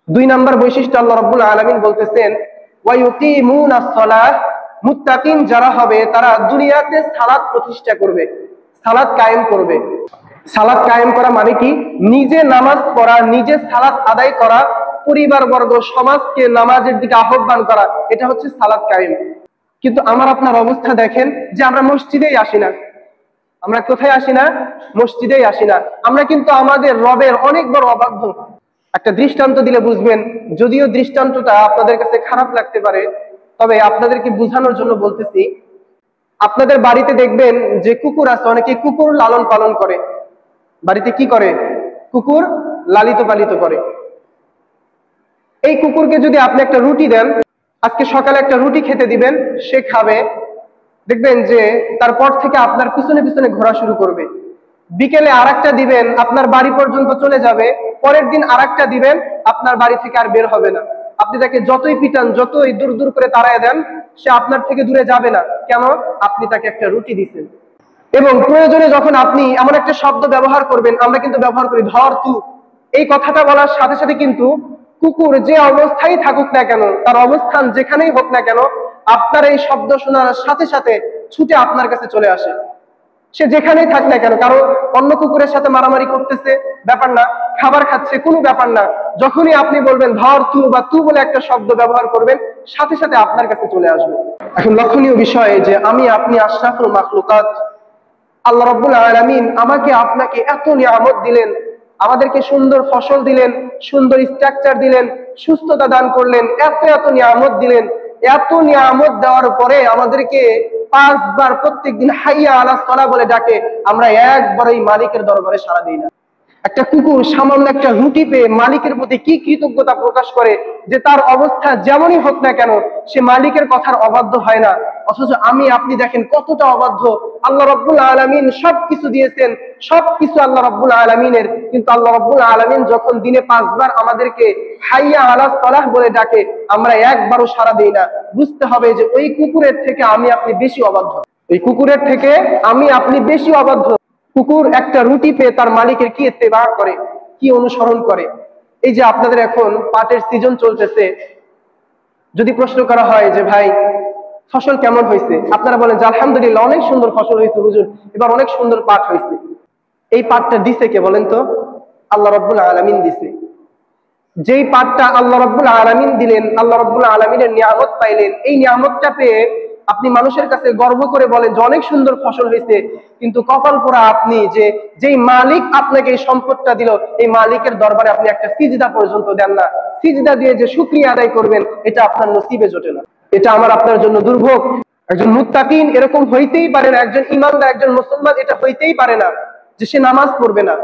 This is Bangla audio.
দুই নাম্বার বৈশিষ্ট্য আল্লাহ রাব্বুল আলামিন বলতেছেন ওয়া ইউকিমুনাস সালাহ, মুত্তাকিন যারা হবে তারা দুনিয়াতে সালাত প্রতিষ্ঠা করবে, সালাত কায়েম করবে। সালাত কায়েম করা মানে কি? নিজে নামাজ পড়া, নিজে সালাত আদায় করা, পরিবারবর্গ সমাজকে নামাজের দিকে আহ্বান করা, এটা হচ্ছে সালাত কায়েম। কিন্তু আমার আপনার অবস্থা দেখেন যে আমরা মসজিদেই আসি না। আমরা কোথায় আসি না? মসজিদেই আসি না। আমরা কিন্তু আমাদের রবের অনেক বড় অবাধ্য। একটা দৃষ্টান্ত দিলে বুঝবেন, যদিও দৃষ্টান্তটা আপনাদের কাছে খারাপ লাগতে পারে, তবে আপনাদেরকে বোঝানোর জন্য বলতেছি। আপনাদের বাড়িতে দেখবেন যে কুকুর আছে, অনেকে কুকুর লালন পালন করে। বাড়িতে কি করে? কুকুর লালিত পালিত করে। এই কুকুরকে যদি আপনি একটা রুটি দেন, আজকে সকালে একটা রুটি খেতে দিবেন, সে খাবে, দেখবেন যে তারপর থেকে আপনার পিছনে পিছনে ঘোরা শুরু করবে। বিকেলে আরেকটা দিবেন, আপনার বাড়ি পর্যন্ত চলে যাবে। পরের দিন আরেকটা দিবেন, আপনার বাড়ি থেকে আর বের হবে না। আপনি তাকে যতই পিটান, যতই দূর দূর করে তাড়ায় দেন, সে আপনার থেকে দূরে যাবে না। কেন? আপনি তাকে একটা রুটি দিচ্ছেন। এবং প্রয়োজনে যখন আপনি এমন একটা শব্দ ব্যবহার করবেন, আমরা কিন্তু ব্যবহার করি ধর তু, এই কথাটা বলার সাথে সাথে কিন্তু কুকুর যে অবস্থায় থাকুক না কেন, তার অবস্থান যেখানেই হোক না কেন, আপনার এই শব্দ শোনার সাথে সাথে ছুটে আপনার কাছে চলে আসে। সে যেখানেই থাক না কেন, কারো অন্য কুকুরের সাথে মারামারি করতেছে, ব্যাপার না, খাবার খাচ্ছে, কোনো ব্যাপার না। যখনই আপনি বলবেন ধর তু বা তু বলে একটা শব্দ ব্যবহার করবেন, সাথে সাথে আপনার কাছে চলে আসবে। এখন লক্ষণীয় বিষয় যে আমি আপনি আশরাফুল মাখলুকাত, আল্লাহ রাব্বুল আলামিন আমাকে আপনাকে এত নিয়ামত দিলেন, আমাদেরকে সুন্দর ফসল দিলেন, সুন্দর স্ট্রাকচার দিলেন, সুস্থতা দান করলেন, এত এত নিয়ামত দিলেন। এত নিয়ামত দেওয়ার পরে আমাদেরকে 5 বার প্রত্যেকদিন হাইয়া আলাস সালাহ বলে ডাকে, আমরা একবার ওই মালিকের দরবারে সাড়া দিই না। একটা কুকুর সামান্য একটা রুটি পেয়ে মালিকের প্রতি কি কৃতজ্ঞতা প্রকাশ করে, যে তার অবস্থা যেমনই হোক না কেন সে মালিকের কথার অবাধ্য হয় না। অথচ আমি আপনি দেখেন কতটা অবাধ্য। আল্লাহ রাব্বুল আলামিন সবকিছু দিয়েছেন, সবকিছু আল্লাহ রাব্বুল আলামিনের, কিন্তু আল্লাহ রাব্বুল আলামিন যখন দিনে 5 বার আমাদেরকে হাইয়া আলাস সালাহ বলে ডাকে, আমরা একবারও সাড়া দিই না। বুঝতে হবে যে ওই কুকুরের থেকে আমি আপনি বেশি অবাধ্য, ওই কুকুরের থেকে আমি আপনি বেশি অবাধ্য। কুকুর একটা রুটি পেয়ে তার মালিকের কি ইত্তেবা করে, কি অনুসরণ করে। এই যে আপনাদের এখন পাটের সিজন চলতেছে, যদি প্রশ্ন করা হয় যে ভাই ফসল কেমন হয়েছে, আপনারা বলেন যে আলহামদুলিল্লাহ অনেক সুন্দর ফসল হয়েছে হুজুর, এবার অনেক সুন্দর পাট হয়েছে। এই পাটটা দিছে কে বলেন তো? আল্লাহ রাব্বুল আলামিন দিছে। যেই পাটটা আল্লাহ রাব্বুল আলামিন দিলেন, আল্লাহ রাব্বুল আলামিনের নিয়ামত পাইলেন, এই নিয়ামতটা পেয়ে আপনি মানুষের কাছে গর্ব করে বলেন যে অনেক সুন্দর ফসল হয়েছে, কিন্তু কপাল পোড়া আপনি যে যেই মালিক আপনাকে এই সম্পদটা দিল, এই মালিকের দরবারে আপনি একটা সিজদা পর্যন্ত দেন না। সিজদা দিয়ে যে শুকরিয়া আদায় করবেন, এটা আপনার নসিবে জোটে না। এটা আমার আপনার জন্য দুর্ভোগ। একজন মুত্তাকিন এরকম হইতেই পারে না, একজন ঈমানদার, একজন মুসলমান এটা হইতেই পারে না যে সে নামাজ পড়বে না,